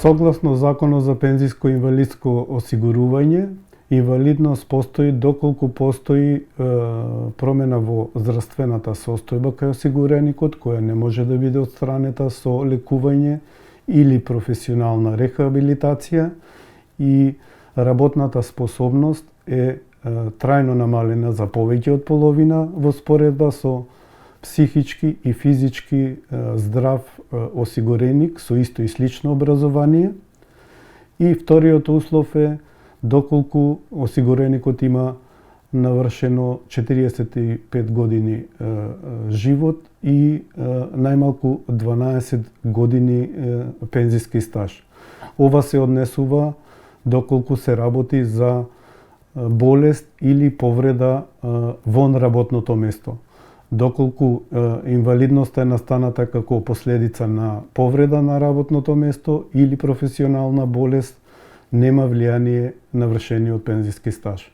Согласно Законот за пензиско и инвалидско осигурување, инвалидност постои доколку постои промена во здравствената состојба кај осигуреникот, која не може да биде отстранета со лекување или професионална рехабилитација, и работната способност е трајно намалена за повеќе од половина во споредба со психички и физички здрав осигуреник со исто и слично образование. И вториот услов е доколку осигуреникот има навршено 45 години живот и најмалку 12 години пензиски стаж. Ова се однесува доколку се работи за болест или повреда вон работното место. Доколку инвалидноста е настаната како последица на повреда на работното место или професионална болест, нема влијание на вршениот пензиски стаж.